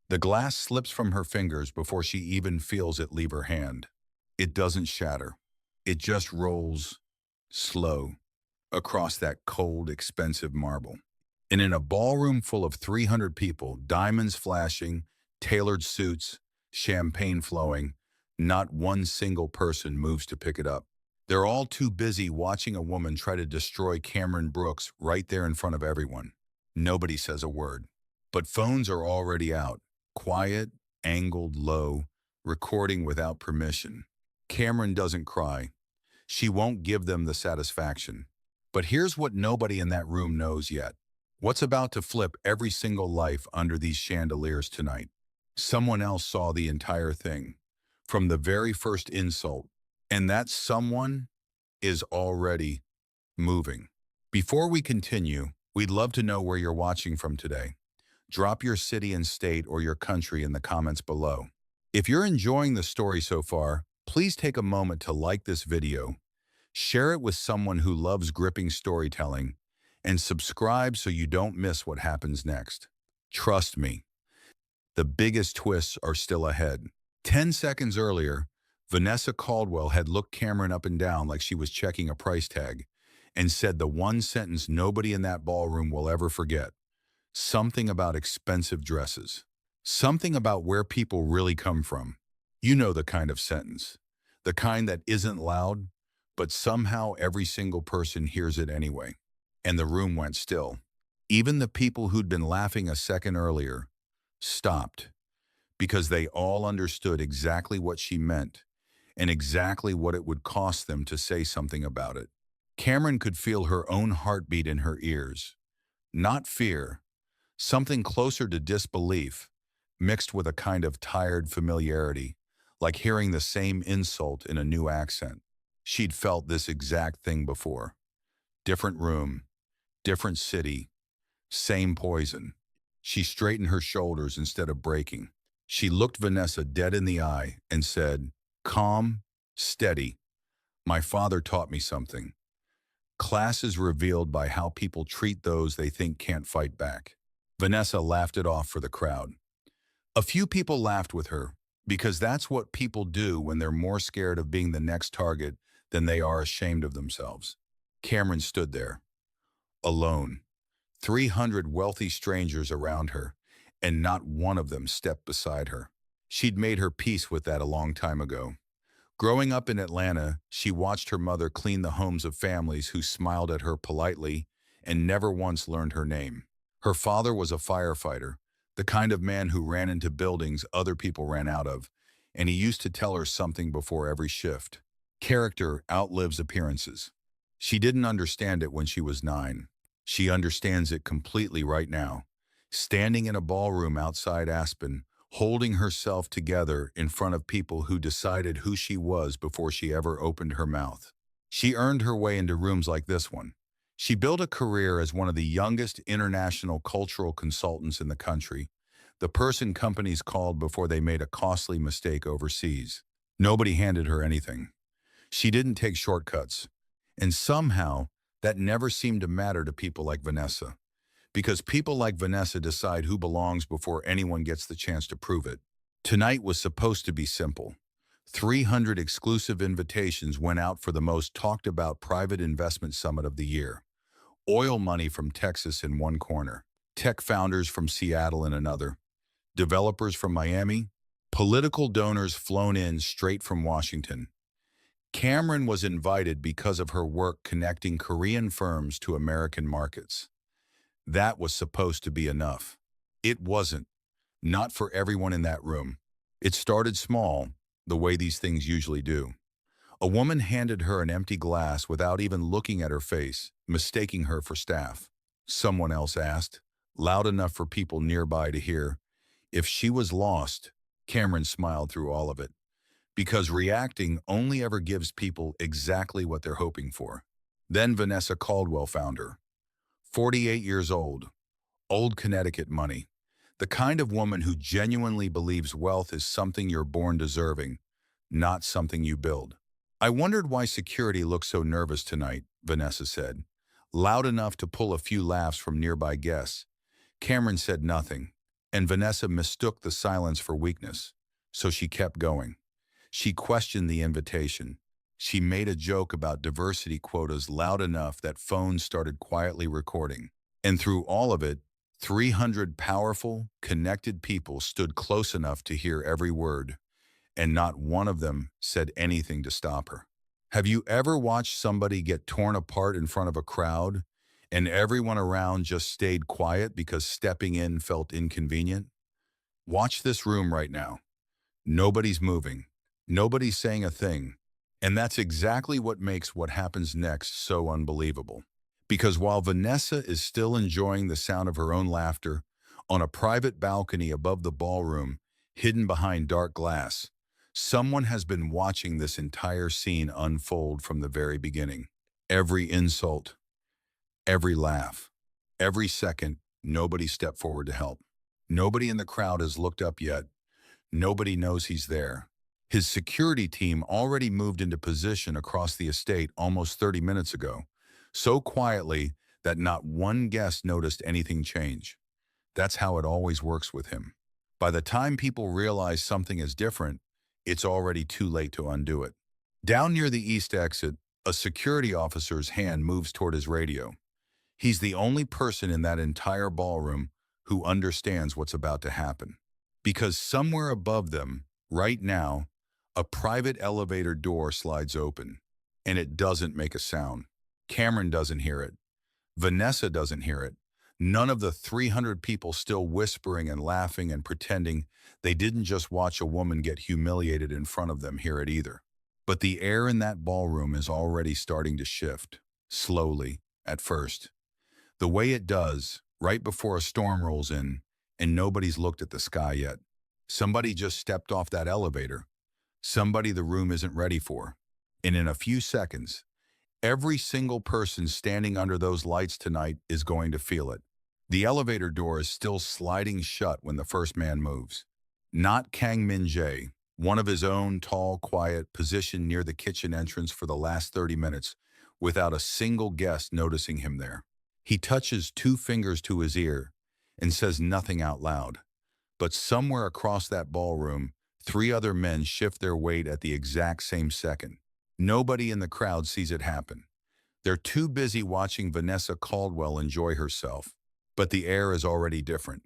The glass slips from her fingers before she even feels it leave her hand. It doesn't shatter. It just rolls, slow, across that cold, expensive marble. And in a ballroom full of 300 people, diamonds flashing, tailored suits, champagne flowing, not one single person moves to pick it up. They're all too busy watching a woman try to destroy Cameron Brooks right there in front of everyone. Nobody says a word. But phones are already out, quiet, angled low, recording without permission. Cameron doesn't cry. She won't give them the satisfaction. But here's what nobody in that room knows yet. What's about to flip every single life under these chandeliers tonight? Someone else saw the entire thing, from the very first insult, and that someone is already moving. Before we continue, we'd love to know where you're watching from today. Drop your city and state or your country in the comments below. If you're enjoying the story so far, please take a moment to like this video, share it with someone who loves gripping storytelling, and subscribe so you don't miss what happens next. Trust me, the biggest twists are still ahead. 10 seconds earlier, Vanessa Caldwell had looked Cameron up and down like she was checking a price tag and said the one sentence nobody in that ballroom will ever forget. Something about expensive dresses. Something about where people really come from. You know the kind of sentence. The kind that isn't loud, but somehow every single person hears it anyway. And the room went still. Even the people who'd been laughing a second earlier stopped, because they all understood exactly what she meant and exactly what it would cost them to say something about it. Cameron could feel her own heartbeat in her ears. Not fear, something closer to disbelief, mixed with a kind of tired familiarity, like hearing the same insult in a new accent. She'd felt this exact thing before. Different room, different city, same poison. She straightened her shoulders instead of breaking. She looked Vanessa dead in the eye and said, "Calm, steady. My father taught me something. Class is revealed by how people treat those they think can't fight back." Vanessa laughed it off for the crowd. A few people laughed with her, because that's what people do when they're more scared of being the next target than they are ashamed of themselves. Cameron stood there, alone, 300 wealthy strangers around her, and not one of them stepped beside her. She'd made her peace with that a long time ago. Growing up in Atlanta, she watched her mother clean the homes of families who smiled at her politely and never once learned her name. Her father was a firefighter, the kind of man who ran into buildings other people ran out of, and he used to tell her something before every shift. Character outlives appearances. She didn't understand it when she was 9. She understands it completely right now, standing in a ballroom outside Aspen, holding herself together in front of people who decided who she was before she ever opened her mouth. She earned her way into rooms like this one. She built a career as one of the youngest international cultural consultants in the country, the person companies called before they made a costly mistake overseas. Nobody handed her anything. She didn't take shortcuts. And somehow, that never seemed to matter to people like Vanessa. Because people like Vanessa decide who belongs before anyone gets the chance to prove it. Tonight was supposed to be simple. 300 exclusive invitations went out for the most talked about private investment summit of the year. Oil money from Texas in one corner, tech founders from Seattle in another, developers from Miami, political donors flown in straight from Washington. Cameron was invited because of her work connecting Korean firms to American markets. That was supposed to be enough. It wasn't. Not for everyone in that room. It started small, the way these things usually do. A woman handed her an empty glass without even looking at her face, mistaking her for staff. Someone else asked, loud enough for people nearby to hear, if she was lost. Cameron smiled through all of it, because reacting only ever gives people exactly what they're hoping for. Then Vanessa Caldwell found her. 48 years old Connecticut money. The kind of woman who genuinely believes wealth is something you're born deserving, not something you build. "I wondered why security looked so nervous tonight," Vanessa said, loud enough to pull a few laughs from nearby guests. Cameron said nothing. And Vanessa mistook the silence for weakness, so she kept going. She questioned the invitation. She made a joke about diversity quotas loud enough that phones started quietly recording. And through all of it, 300 powerful, connected people stood close enough to hear every word, and not one of them said anything to stop her. Have you ever watched somebody get torn apart in front of a crowd, and everyone around just stayed quiet because stepping in felt inconvenient? Watch this room right now. Nobody's moving. Nobody's saying a thing. And that's exactly what makes what happens next so unbelievable. Because while Vanessa is still enjoying the sound of her own laughter, on a private balcony above the ballroom, hidden behind dark glass, someone has been watching this entire scene unfold from the very beginning. Every insult, every laugh, every second, nobody stepped forward to help. Nobody in the crowd has looked up yet. Nobody knows he's there. His security team already moved into position across the estate almost 30 minutes ago, so quietly that not one guest noticed anything change. That's how it always works with him. By the time people realize something is different, it's already too late to undo it. Down near the east exit, a security officer's hand moves toward his radio. He's the only person in that entire ballroom who understands what's about to happen. Because somewhere above them, right now, a private elevator door slides open, and it doesn't make a sound. Cameron doesn't hear it. Vanessa doesn't hear it. None of the 300 people still whispering and laughing and pretending they didn't just watch a woman get humiliated in front of them hear it either. But the air in that ballroom is already starting to shift, slowly, at first. The way it does, right before a storm rolls in, and nobody's looked at the sky yet. Somebody just stepped off that elevator. Somebody the room isn't ready for. And in a few seconds, every single person standing under those lights tonight is going to feel it. The elevator door is still sliding shut when the first man moves. Not Kang Min Jae, one of his own, tall, quiet, positioned near the kitchen entrance for the last 30 minutes, without a single guest noticing him there. He touches 2 fingers to his ear and says nothing out loud. But somewhere across that ballroom, 3 other men shift their weight at the exact same second. Nobody in the crowd sees it happen. They're too busy watching Vanessa Caldwell enjoy herself. But the air is already different.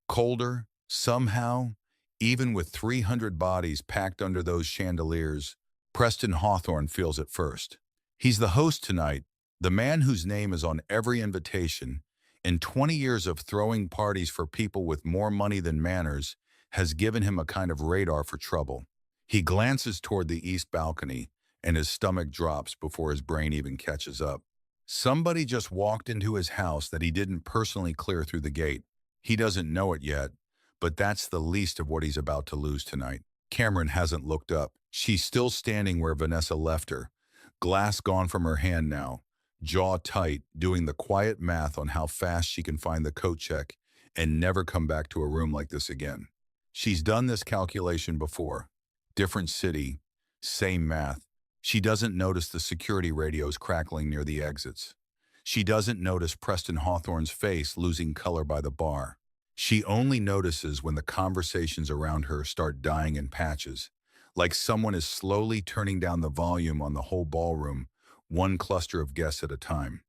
Colder, somehow, even with 300 bodies packed under those chandeliers, Preston Hawthorne feels it first. He's the host tonight, the man whose name is on every invitation. In 20 years of throwing parties for people with more money than manners, has given him a kind of radar for trouble. He glances toward the east balcony, and his stomach drops before his brain even catches up. Somebody just walked into his house that he didn't personally clear through the gate. He doesn't know it yet, but that's the least of what he's about to lose tonight. Cameron hasn't looked up. She's still standing where Vanessa left her, glass gone from her hand now, jaw tight, doing the quiet math on how fast she can find the coat check and never come back to a room like this again. She's done this calculation before. Different city, same math. She doesn't notice the security radios crackling near the exits. She doesn't notice Preston Hawthorne's face losing color by the bar. She only notices when the conversations around her start dying in patches, like someone is slowly turning down the volume on the whole ballroom, one cluster of guests at a time.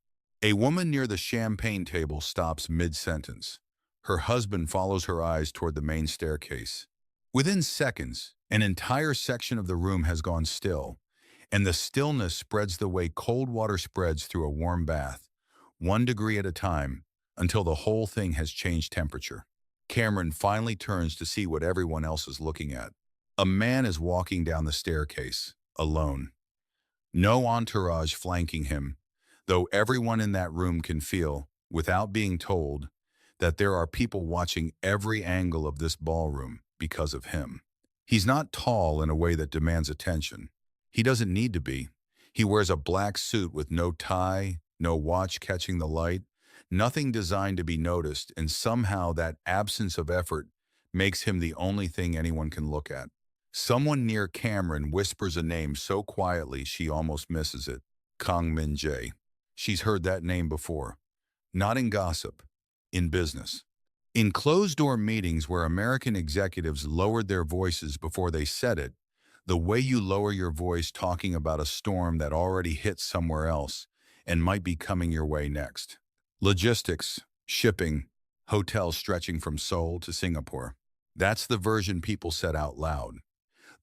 A woman near the champagne table stops mid-sentence. Her husband follows her eyes toward the main staircase. Within seconds, an entire section of the room has gone still, and the stillness spreads the way cold water spreads through a warm bath, 1 degree at a time, until the whole thing has changed temperature. Cameron finally turns to see what everyone else is looking at. A man is walking down the staircase, alone. No entourage flanking him, though everyone in that room can feel, without being told, that there are people watching every angle of this ballroom because of him. He's not tall in a way that demands attention. He doesn't need to be. He wears a black suit with no tie, no watch catching the light, nothing designed to be noticed, and somehow that absence of effort makes him the only thing anyone can look at. Someone near Cameron whispers a name so quietly she almost misses it. Kang Min Jae. She's heard that name before. Not in gossip, in business. In closed-door meetings where American executives lowered their voices before they said it, the way you lower your voice talking about a storm that already hit somewhere else and might be coming your way next. Logistics, shipping, hotels stretching from Seoul to Singapore. That's the version people said out loud.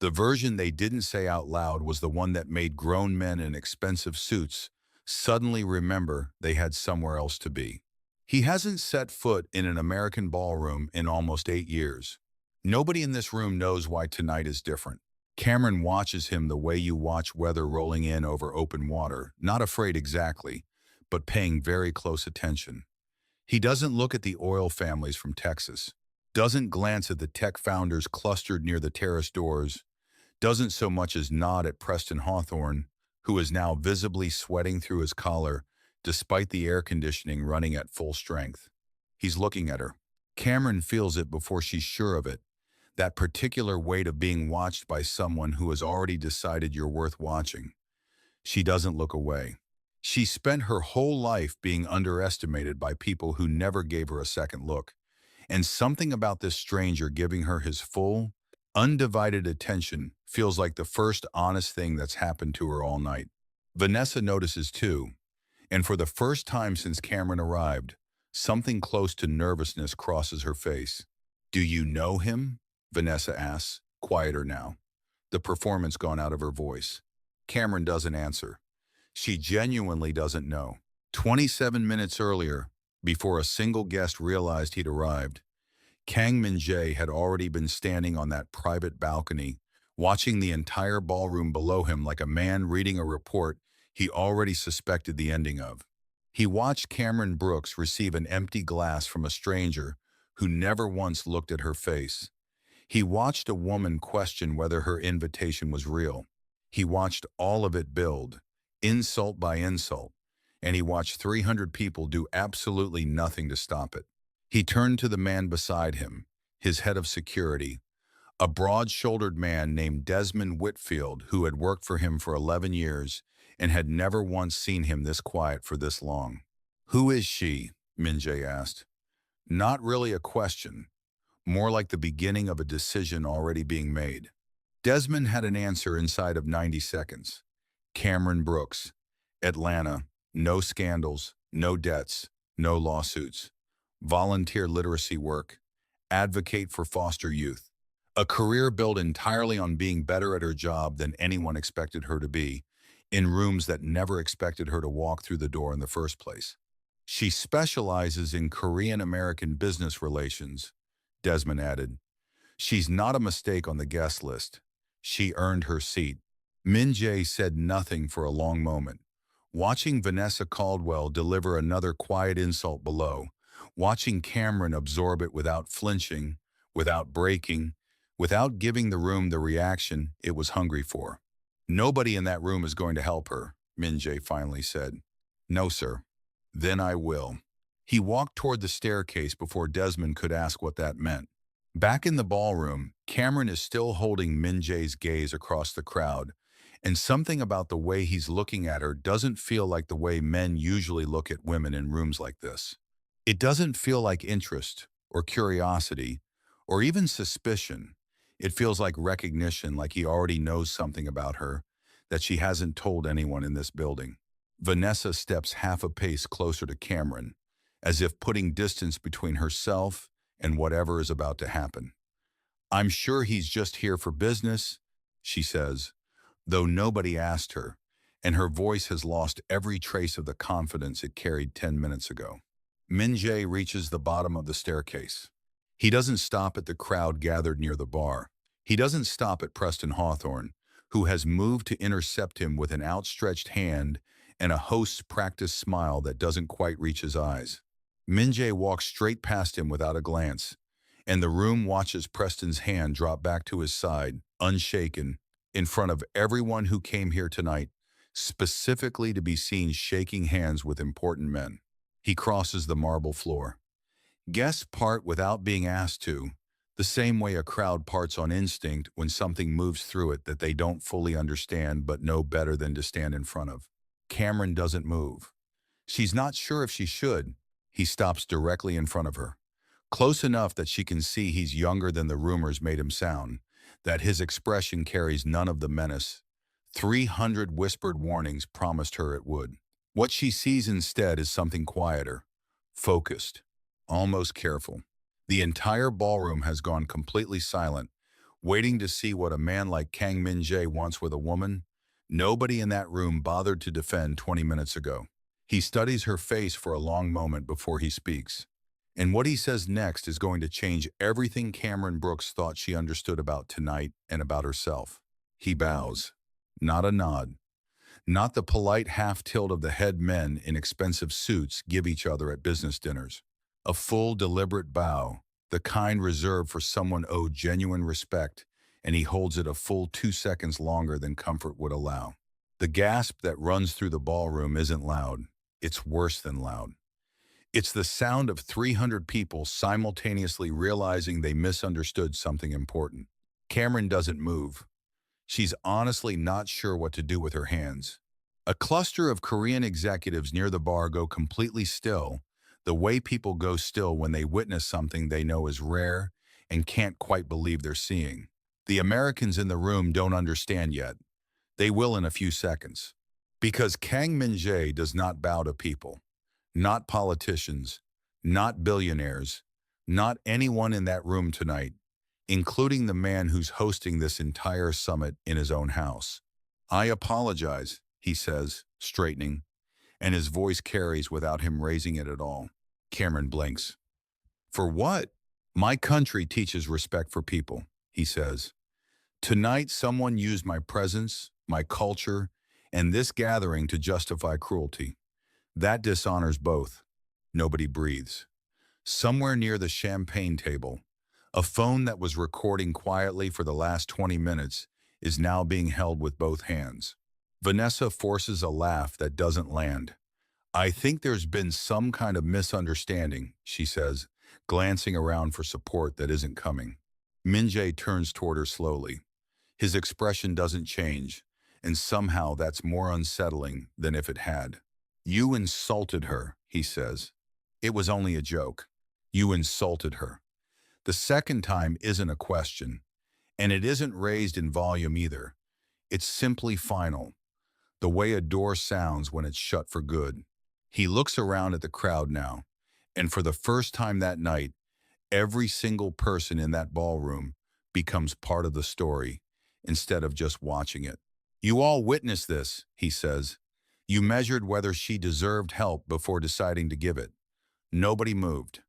The version they didn't say out loud was the one that made grown men in expensive suits suddenly remember they had somewhere else to be. He hasn't set foot in an American ballroom in almost 8 years. Nobody in this room knows why tonight is different. Cameron watches him the way you watch weather rolling in over open water, not afraid exactly, but paying very close attention. He doesn't look at the oil families from Texas, doesn't glance at the tech founders clustered near the terrace doors, doesn't so much as nod at Preston Hawthorne, who is now visibly sweating through his collar despite the air conditioning running at full strength. He's looking at her. Cameron feels it before she's sure of it, that particular weight of being watched by someone who has already decided you're worth watching. She doesn't look away. She spent her whole life being underestimated by people who never gave her a second look. And something about this stranger giving her his full, undivided attention feels like the first honest thing that's happened to her all night. Vanessa notices too, and for the first time since Cameron arrived, something close to nervousness crosses her face. "Do you know him?" Vanessa asks, quieter now, the performance gone out of her voice. Cameron doesn't answer. She genuinely doesn't know. 27 minutes earlier, before a single guest realized he'd arrived, Kang Min-jae had already been standing on that private balcony, watching the entire ballroom below him like a man reading a report he already suspected the ending of. He watched Cameron Brooks receive an empty glass from a stranger who never once looked at her face. He watched a woman question whether her invitation was real. He watched all of it build, insult by insult, and he watched 300 people do absolutely nothing to stop it. He turned to the man beside him, his head of security, a broad-shouldered man named Desmond Whitfield who had worked for him for 11 years and had never once seen him this quiet for this long. "Who is she?" Min-jae asked. Not really a question, more like the beginning of a decision already being made. Desmond had an answer inside of 90 seconds. Cameron Brooks, Atlanta, no scandals, no debts, no lawsuits. Volunteer literacy work, advocate for foster youth. A career built entirely on being better at her job than anyone expected her to be, in rooms that never expected her to walk through the door in the first place. She specializes in Korean-American business relations, Desmond added. She's not a mistake on the guest list. She earned her seat. Min-jae said nothing for a long moment, watching Vanessa Caldwell deliver another quiet insult below, watching Cameron absorb it without flinching, without breaking, without giving the room the reaction it was hungry for. "Nobody in that room is going to help her," Min-jae finally said. "No, sir." "Then I will." He walked toward the staircase before Desmond could ask what that meant. Back in the ballroom, Cameron is still holding Min-jae's gaze across the crowd, and something about the way he's looking at her doesn't feel like the way men usually look at women in rooms like this. It doesn't feel like interest, or curiosity, or even suspicion. It feels like recognition, like he already knows something about her that she hasn't told anyone in this building. Vanessa steps half a pace closer to Cameron, as if putting distance between herself and whatever is about to happen. "I'm sure he's just here for business," she says, though nobody asked her, and her voice has lost every trace of the confidence it carried 10 minutes ago. Min-jae reaches the bottom of the staircase. He doesn't stop at the crowd gathered near the bar. He doesn't stop at Preston Hawthorne, who has moved to intercept him with an outstretched hand and a host's practiced smile that doesn't quite reach his eyes. Min-jae walks straight past him without a glance, and the room watches Preston's hand drop back to his side, unshaken, in front of everyone who came here tonight, specifically to be seen shaking hands with important men. He crosses the marble floor. Guests part without being asked to, the same way a crowd parts on instinct when something moves through it that they don't fully understand but know better than to stand in front of. Cameron doesn't move. She's not sure if she should. He stops directly in front of her, close enough that she can see he's younger than the rumors made him sound, that his expression carries none of the menace 300 whispered warnings promised her it would. What she sees instead is something quieter, focused, almost careful. The entire ballroom has gone completely silent, waiting to see what a man like Kang Min-jae wants with a woman nobody in that room bothered to defend 20 minutes ago. He studies her face for a long moment before he speaks. And what he says next is going to change everything Cameron Brooks thought she understood about tonight and about herself. He bows. Not a nod. Not the polite half-tilt of the head men in expensive suits give each other at business dinners. A full, deliberate bow, the kind reserved for someone owed genuine respect, and he holds it a full 2 seconds longer than comfort would allow. The gasp that runs through the ballroom isn't loud. It's worse than loud. It's the sound of 300 people simultaneously realizing they misunderstood something important. Cameron doesn't move. She's honestly not sure what to do with her hands. A cluster of Korean executives near the bar go completely still, the way people go still when they witness something they know is rare and can't quite believe they're seeing. The Americans in the room don't understand yet. They will in a few seconds. Because Kang Min-jae does not bow to people. Not politicians, not billionaires, not anyone in that room tonight, including the man who's hosting this entire summit in his own house. "I apologize," he says, straightening, and his voice carries without him raising it at all. Cameron blinks. "For what?" "My country teaches respect for people," he says. "Tonight someone used my presence, my culture, and this gathering to justify cruelty. That dishonors both." Nobody breathes. Somewhere near the champagne table, a phone that was recording quietly for the last 20 minutes is now being held with both hands. Vanessa forces a laugh that doesn't land. "I think there's been some kind of misunderstanding," she says, glancing around for support that isn't coming. Min-jae turns toward her slowly. His expression doesn't change, and somehow that's more unsettling than if it had. "You insulted her," he says. "It was only a joke. You insulted her." The second time isn't a question, and it isn't raised in volume either. It's simply final, the way a door sounds when it's shut for good. He looks around at the crowd now, and for the first time that night, every single person in that ballroom becomes part of the story instead of just watching it. "You all witnessed this," he says. "You measured whether she deserved help before deciding to give it. Nobody moved.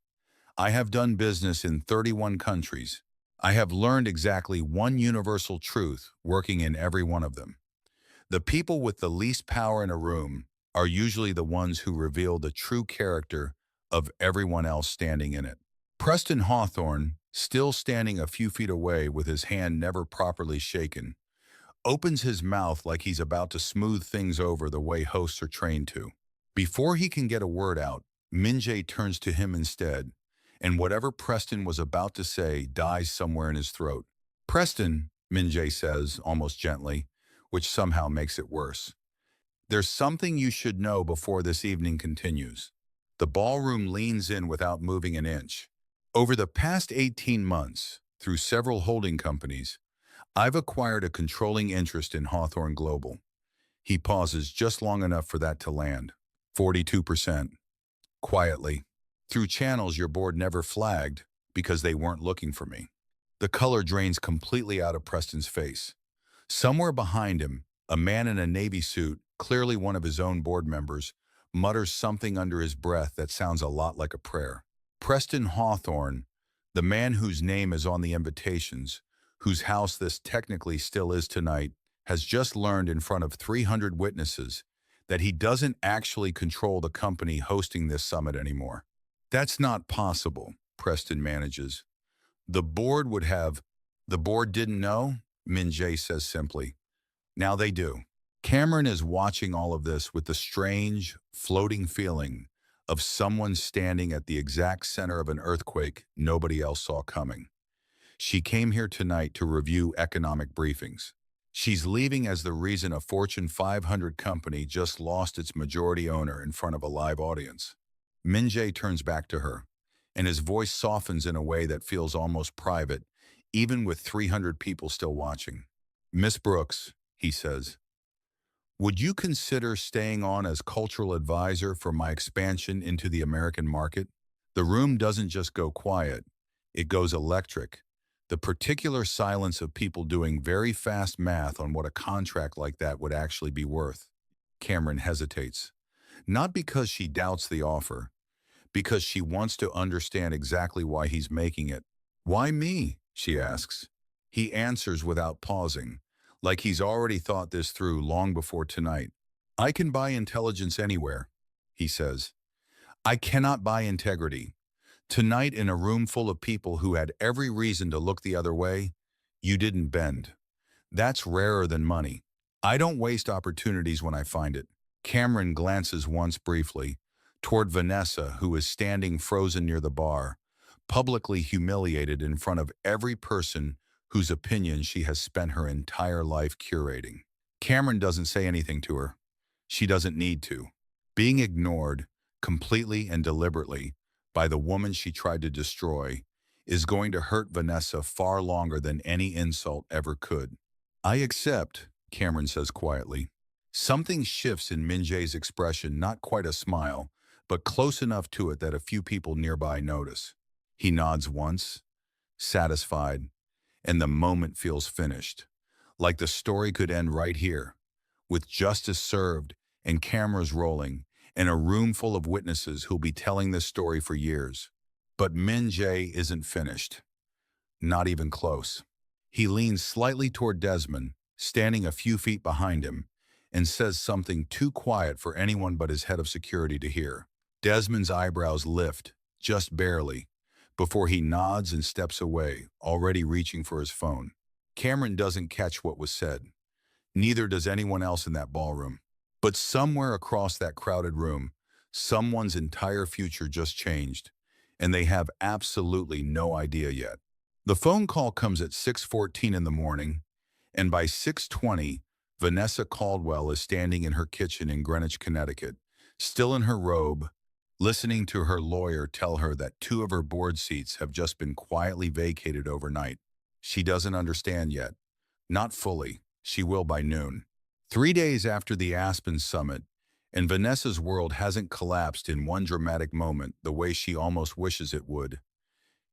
I have done business in 31 countries. I have learned exactly one universal truth working in every one of them. The people with the least power in a room are usually the ones who reveal the true character of everyone else standing in it." Preston Hawthorne, still standing a few feet away with his hand never properly shaken, opens his mouth like he's about to smooth things over the way hosts are trained to. Before he can get a word out, Min-jae turns to him instead, and whatever Preston was about to say dies somewhere in his throat. "Preston," Min-jae says, almost gently, which somehow makes it worse. "There's something you should know before this evening continues." The ballroom leans in without moving an inch. "Over the past 18 months, through several holding companies, I've acquired a controlling interest in Hawthorne Global." He pauses just long enough for that to land. 42%. Quietly. "Through channels your board never flagged because they weren't looking for me." The color drains completely out of Preston's face. Somewhere behind him, a man in a navy suit, clearly one of his own board members, mutters something under his breath that sounds a lot like a prayer. Preston Hawthorne, the man whose name is on the invitations, whose house this technically still is tonight, has just learned in front of 300 witnesses that he doesn't actually control the company hosting this summit anymore. "That's not possible," Preston manages. The board didn't know," Min-jae says simply. "Now they do." Cameron is watching all of this with the strange, floating feeling of someone standing at the exact center of an earthquake nobody else saw coming. She came here tonight to review economic briefings. She's leaving as the reason a Fortune 500 company just lost its majority owner in front of a live audience. Min-jae turns back to her, and his voice softens in a way that feels almost private, even with 300 people still watching. "Miss Brooks," he says, "would you consider staying on as cultural advisor for my expansion into the American market?" The room doesn't just go quiet, it goes electric. The particular silence of people doing very fast math on what a contract like that would actually be worth. Cameron hesitates, not because she doubts the offer, because she wants to understand exactly why he's making it. "Why me?" she asks. He answers without pausing, like he's already thought this through long before tonight. "I can buy intelligence anywhere," he says. "I cannot buy integrity. Tonight, in a room full of people who had every reason to look the other way, you didn't bend. That's rarer than money. I don't waste opportunities when I find it." Cameron glances once briefly toward Vanessa, who is standing frozen near the bar, publicly humiliated in front of every person whose opinion she has spent her entire life curating. Cameron doesn't say anything to her. She doesn't need to. Being ignored, completely and deliberately, by the woman she tried to destroy is going to hurt Vanessa far longer than any insult ever could. "I accept," Cameron says quietly. Something shifts in Minjae's expression, not quite a smile, but close enough to it that a few people nearby notice. He nods once, satisfied, and the moment feels finished. Like the story could end right here, with justice served and cameras rolling, and a room full of witnesses who'll be telling this story for years. But Min Jae isn't finished. Not even close. He leans slightly toward Desmond, standing a few feet behind him, and says something too quiet for anyone but his head of security to hear. Desmond's eyebrows lift, just barely, before he nods and steps away, already reaching for his phone. Cameron doesn't catch what was said. Neither does anyone else in that ballroom. But somewhere across that crowded room, someone's entire future just changed, and they have absolutely no idea yet. The phone call comes at 6:14 in the morning, and by 6:20, Vanessa Caldwell is standing in her kitchen in Greenwich, Connecticut, still in her robe, listening to her lawyer tell her that 2 of her board seats have just been quietly vacated overnight. She doesn't understand yet. Not fully. She will by noon. 3 days after the Aspen summit, and Vanessa's world hasn't collapsed in one dramatic moment the way she almost wishes it would.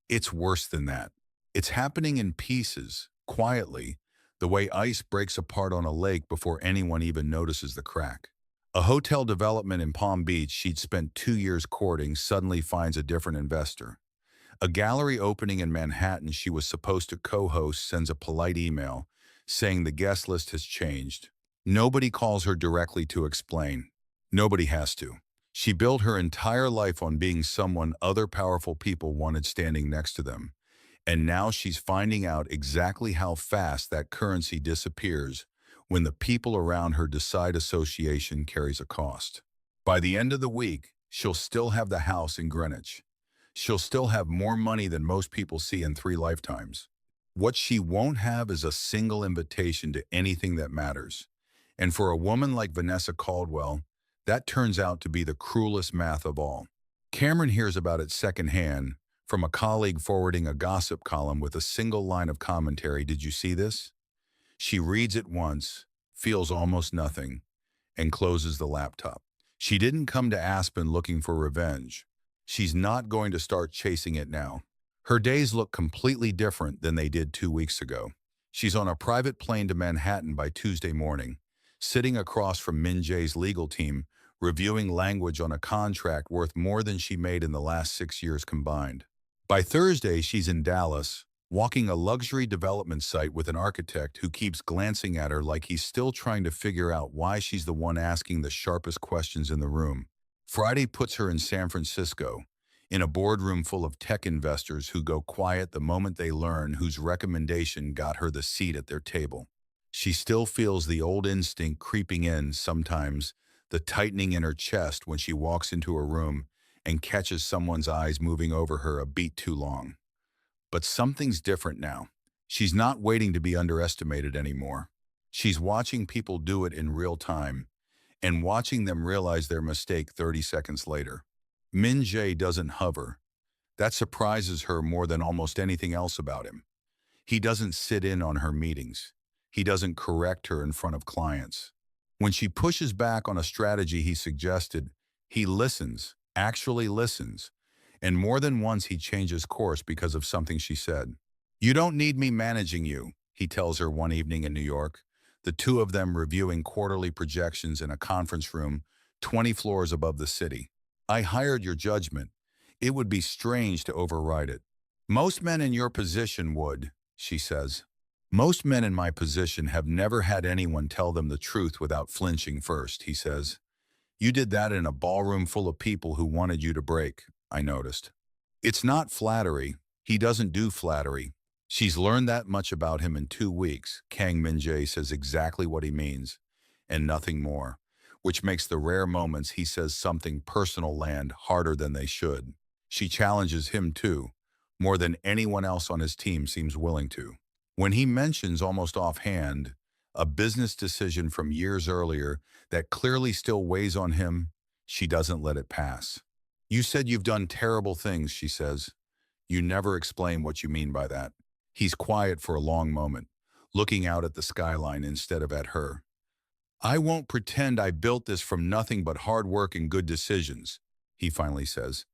It's worse than that. It's happening in pieces, quietly, the way ice breaks apart on a lake before anyone even notices the crack. A hotel development in Palm Beach she'd spent 2 years courting suddenly finds a different investor. A gallery opening in Manhattan she was supposed to co-host sends a polite email saying the guest list has changed. Nobody calls her directly to explain. Nobody has to. She built her entire life on being someone other powerful people wanted standing next to them. And now she's finding out exactly how fast that currency disappears when the people around her decide association carries a cost. By the end of the week, she'll still have the house in Greenwich. She'll still have more money than most people see in 3 lifetimes. What she won't have is a single invitation to anything that matters. And for a woman like Vanessa Caldwell, that turns out to be the cruelest math of all. Cameron hears about it secondhand from a colleague forwarding a gossip column with a single line of commentary. "Did you see this?" She reads it once, feels almost nothing, and closes the laptop. She didn't come to Aspen looking for revenge. She's not going to start chasing it now. Her days look completely different than they did 2 weeks ago. She's on a private plane to Manhattan by Tuesday morning, sitting across from Min Jae's legal team, reviewing language on a contract worth more than she made in the last 6 years combined. By Thursday, she's in Dallas, walking a luxury development site with an architect who keeps glancing at her like he's still trying to figure out why she's the one asking the sharpest questions in the room. Friday puts her in San Francisco, in a boardroom full of tech investors who go quiet the moment they learn whose recommendation got her the seat at their table. She still feels the old instinct creeping in sometimes, the tightening in her chest when she walks into a room and catches someone's eyes moving over her a beat too long. But something's different now. She's not waiting to be underestimated anymore. She's watching people do it in real time and watching them realize their mistake 30 seconds later. Min Jae doesn't hover. That surprises her more than almost anything else about him. He doesn't sit in on her meetings. He doesn't correct her in front of clients. When she pushes back on a strategy he suggested, he listens, actually listens, and more than once he changes course because of something she said. "You don't need me managing you," he tells her one evening in New York, the two of them reviewing quarterly projections in a conference room 20 floors above the city. "I hired your judgment. It would be strange to override it." "Most men in your position would," she says. "Most men in my position have never had anyone tell them the truth without flinching first," he says. "You did that in a ballroom full of people who wanted you to break, I noticed." It's not flattery. He doesn't do flattery. She's learned that much about him in 2 weeks. Kang Min-jae says exactly what he means, and nothing more, which makes the rare moments he says something personal land harder than they should. She challenges him too, more than anyone else on his team seems willing to. When he mentions almost offhand a business decision from years earlier that clearly still weighs on him, she doesn't let it pass. "You said you've done terrible things," she says. "You never explain what you mean by that." He's quiet for a long moment, looking out at the skyline instead of at her. "I won't pretend I built this from nothing but hard work and good decisions," he finally says.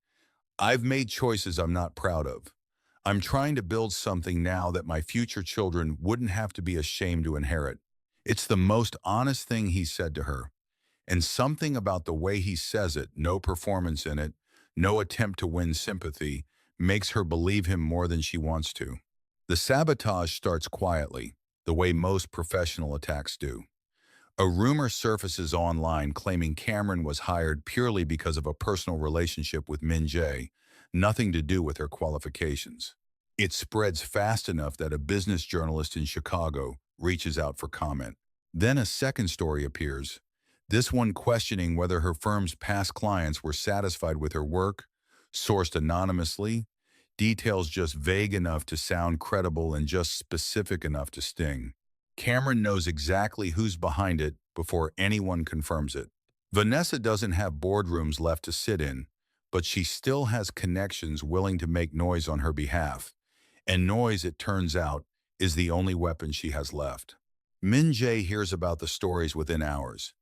"I've made choices I'm not proud of. I'm trying to build something now that my future children wouldn't have to be ashamed to inherit." It's the most honest thing he said to her. And something about the way he says it, no performance in it, no attempt to win sympathy, makes her believe him more than she wants to. The sabotage starts quietly, the way most professional attacks do. A rumor surfaces online claiming Cameron was hired purely because of a personal relationship with Min-jae, nothing to do with her qualifications. It spreads fast enough that a business journalist in Chicago reaches out for comment. Then a second story appears, this one questioning whether her firm's past clients were satisfied with her work, sourced anonymously, details just vague enough to sound credible and just specific enough to sting. Cameron knows exactly who's behind it before anyone confirms it. Vanessa doesn't have boardrooms left to sit in, but she still has connections willing to make noise on her behalf. And noise, it turns out, is the only weapon she has left. Min-jae hears about the stories within hours.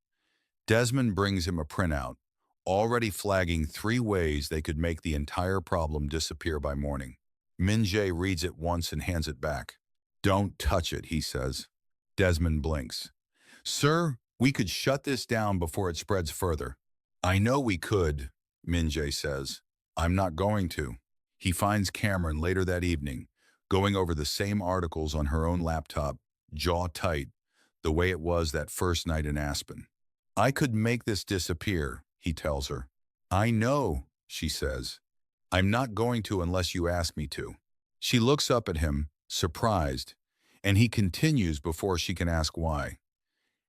Desmond brings him a printout, already flagging 3 ways they could make the entire problem disappear by morning. Min-jae reads it once and hands it back. "Don't touch it," he says. Desmond blinks. "Sir, we could shut this down before it spreads further." "I know we could," Min-jae says. "I'm not going to." He finds Cameron later that evening, going over the same articles on her own laptop, jaw tight, the way it was that first night in Aspen. "I could make this disappear," he tells her. "I know," she says. "I'm not going to unless you ask me to." She looks up at him, surprised, and he continues before she can ask why.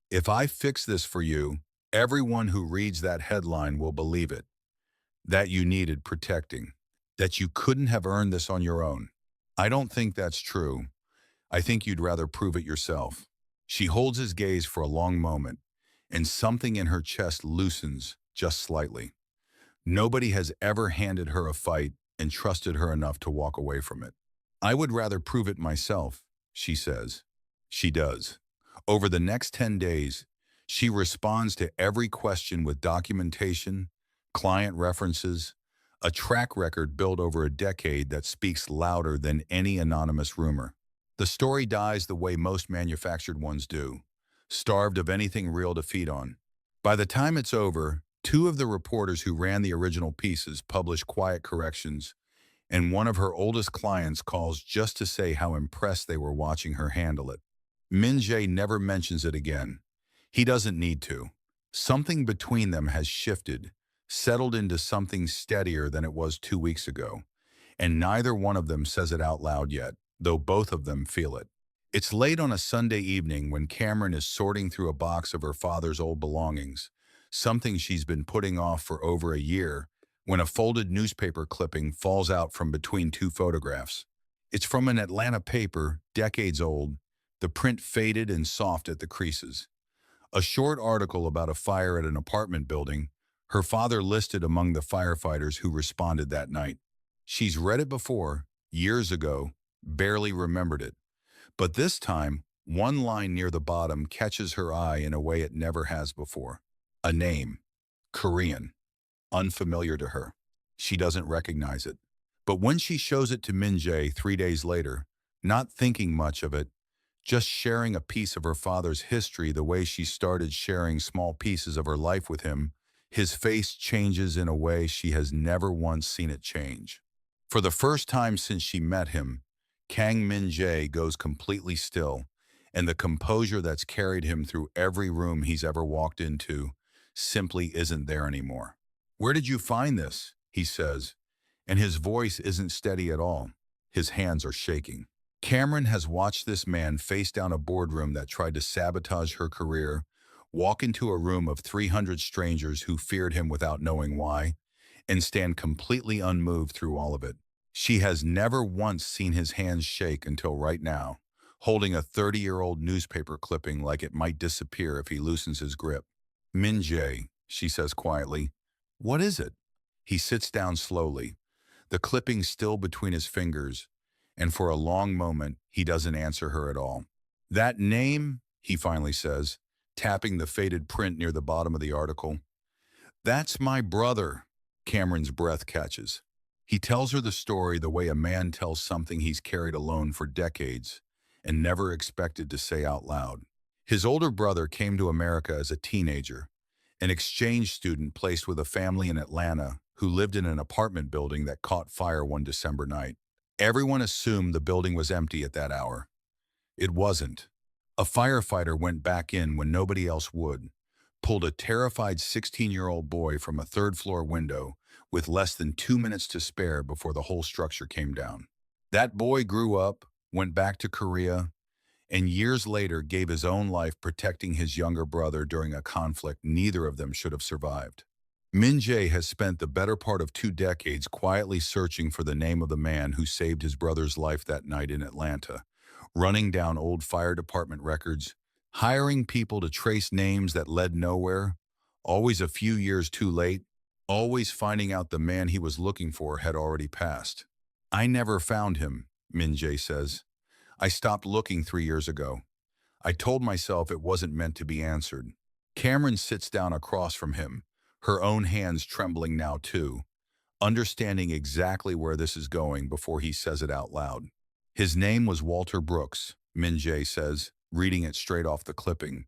"If I fix this for you, everyone who reads that headline will believe it. That you needed protecting. That you couldn't have earned this on your own. I don't think that's true. I think you'd rather prove it yourself." She holds his gaze for a long moment, and something in her chest loosens just slightly. Nobody has ever handed her a fight and trusted her enough to walk away from it. "I would rather prove it myself," she says. She does. Over the next 10 days, she responds to every question with documentation, client references, a track record built over a decade that speaks louder than any anonymous rumor. The story dies the way most manufactured ones do, starved of anything real to feed on. By the time it's over, 2 of the reporters who ran the original pieces publish quiet corrections, and one of her oldest clients calls just to say how impressed they were watching her handle it. Min-jae never mentions it again. He doesn't need to. Something between them has shifted, settled into something steadier than it was 2 weeks ago, and neither one of them says it out loud yet, though both of them feel it. It's late on a Sunday evening when Cameron is sorting through a box of her father's old belongings, something she's been putting off for over a year, when a folded newspaper clipping falls out from between 2 photographs. It's from an Atlanta paper, decades old, the print faded and soft at the creases. A short article about a fire at an apartment building, her father listed among the firefighters who responded that night. She's read it before, years ago, barely remembered it. But this time, one line near the bottom catches her eye in a way it never has before. A name. Korean. Unfamiliar to her. She doesn't recognize it. But when she shows it to Min-jae 3 days later, not thinking much of it, just sharing a piece of her father's history the way she started sharing small pieces of her life with him, his face changes in a way she has never once seen it change. For the first time since she met him, Kang Min-jae goes completely still, and the composure that's carried him through every room he's ever walked into simply isn't there anymore. "Where did you find this?" he says, and his voice isn't steady at all. His hands are shaking. Cameron has watched this man face down a boardroom that tried to sabotage her career, walk into a room of 300 strangers who feared him without knowing why, and stand completely unmoved through all of it. She has never once seen his hands shake until right now, holding a 30-year-old newspaper clipping like it might disappear if he loosens his grip. "Min-jae," she says quietly, "what is it?" He sits down slowly, the clipping still between his fingers, and for a long moment, he doesn't answer her at all. "That name," he finally says, tapping the faded print near the bottom of the article. "That's my brother." Cameron's breath catches. He tells her the story the way a man tells something he's carried alone for decades and never expected to say out loud. His older brother came to America as a teenager, an exchange student placed with a family in Atlanta who lived in an apartment building that caught fire one December night. Everyone assumed the building was empty at that hour. It wasn't. A firefighter went back in when nobody else would, pulled a terrified 16-year-old boy from a third-floor window with less than 2 minutes to spare before the whole structure came down. That boy grew up, went back to Korea, and years later gave his own life protecting his younger brother during a conflict neither of them should have survived. Min-jae has spent the better part of 2 decades quietly searching for the name of the man who saved his brother's life that night in Atlanta, running down old fire department records, hiring people to trace names that led nowhere, always a few years too late, always finding out the man he was looking for had already passed. "I never found him," Min-jae says. "I stopped looking 3 years ago. I told myself it wasn't meant to be answered." Cameron sits down across from him, her own hands trembling now too, understanding exactly where this is going before he says it out loud. "His name was Walter Brooks," Min-jae says, reading it straight off the clipping,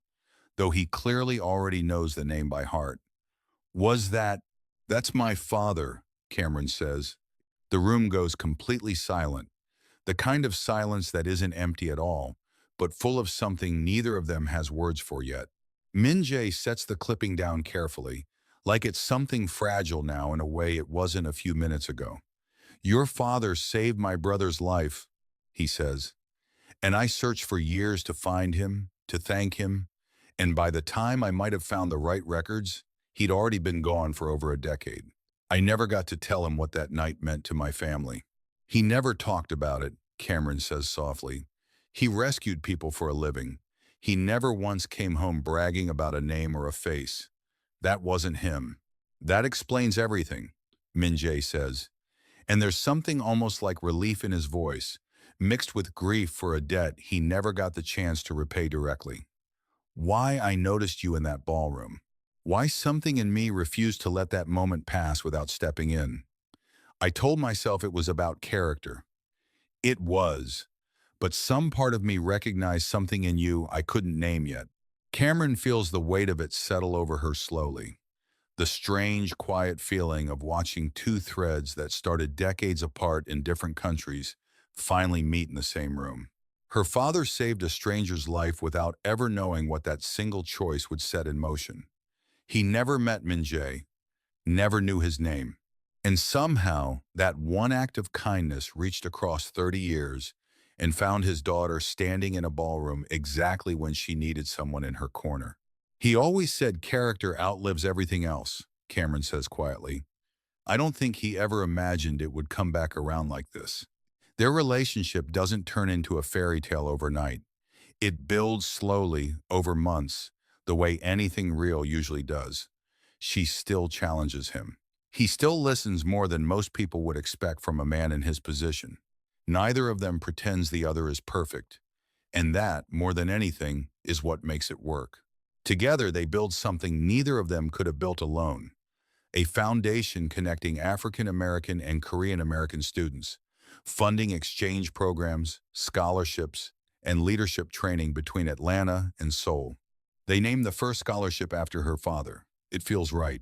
though he clearly already knows the name by heart. "Was that—" "That's my father," Cameron says. The room goes completely silent, the kind of silence that isn't empty at all, but full of something neither of them has words for yet. Min-jae sets the clipping down carefully, like it's something fragile now in a way it wasn't a few minutes ago. "Your father saved my brother's life," he says, "and I searched for years to find him, to thank him, and by the time I might have found the right records, he'd already been gone for over a decade. I never got to tell him what that night meant to my family." "He never talked about it," Cameron says softly. "He rescued people for a living. He never once came home bragging about a name or a face. That wasn't him." "That explains everything," Min-jae says. And there's something almost like relief in his voice, mixed with grief for a debt he never got the chance to repay directly. "Why I noticed you in that ballroom. Why something in me refused to let that moment pass without stepping in. I told myself it was about character. It was. But some part of me recognized something in you I couldn't name yet." Cameron feels the weight of it settle over her slowly. The strange, quiet feeling of watching two threads that started decades apart in different countries finally meet in the same room. Her father saved a stranger's life without ever knowing what that single choice would set in motion. He never met Min-jae, never knew his name. And somehow, that one act of kindness reached across 30 years and found his daughter standing in a ballroom exactly when she needed someone in her corner. "He always said character outlives everything else," Cameron says quietly. "I don't think he ever imagined it would come back around like this. Their relationship doesn't turn into a fairy tale overnight. It builds slowly, over months, the way anything real usually does." She still challenges him. He still listens more than most people would expect from a man in his position. Neither of them pretends the other is perfect, and that, more than anything, is what makes it work. Together, they build something neither of them could have built alone, a foundation connecting African American and Korean American students, funding exchange programs, scholarships, and leadership training between Atlanta and Seoul. They named the first scholarship after her father. It feels right.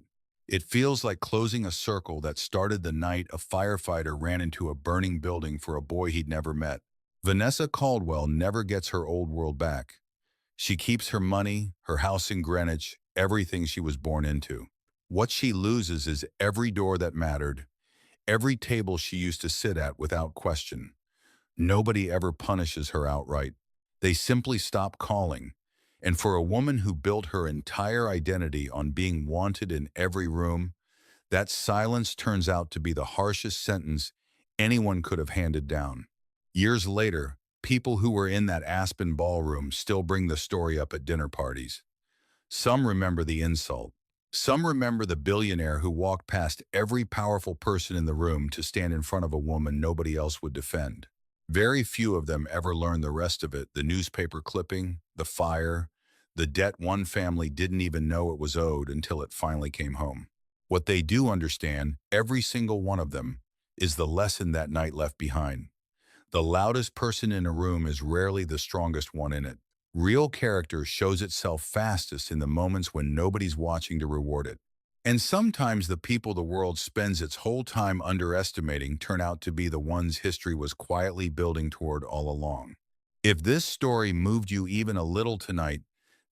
It feels like closing a circle that started the night a firefighter ran into a burning building for a boy he'd never met. Vanessa Caldwell never gets her old world back. She keeps her money, her house in Greenwich, everything she was born into. What she loses is every door that mattered, every table she used to sit at without question. Nobody ever punishes her outright. They simply stop calling. And for a woman who built her entire identity on being wanted in every room, that silence turns out to be the harshest sentence anyone could have handed down. Years later, people who were in that Aspen ballroom still bring the story up at dinner parties. Some remember the insult. Some remember the billionaire who walked past every powerful person in the room to stand in front of a woman nobody else would defend. Very few of them ever learned the rest of it, the newspaper clipping, the fire, the debt one family didn't even know it was owed until it finally came home. What they do understand, every single one of them, is the lesson that night left behind. The loudest person in a room is rarely the strongest one in it. Real character shows itself fastest in the moments when nobody's watching to reward it. And sometimes the people the world spends its whole time underestimating turn out to be the ones history was quietly building toward all along. If this story moved you even a little tonight,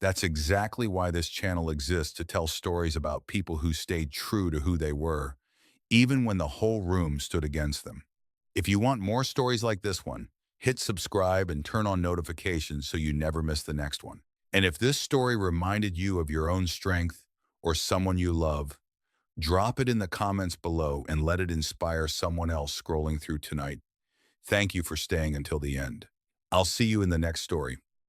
that's exactly why this channel exists, to tell stories about people who stayed true to who they were, even when the whole room stood against them. If you want more stories like this one, hit subscribe and turn on notifications so you never miss the next one. And if this story reminded you of your own strength or someone you love, drop it in the comments below and let it inspire someone else scrolling through tonight. Thank you for staying until the end. I'll see you in the next story.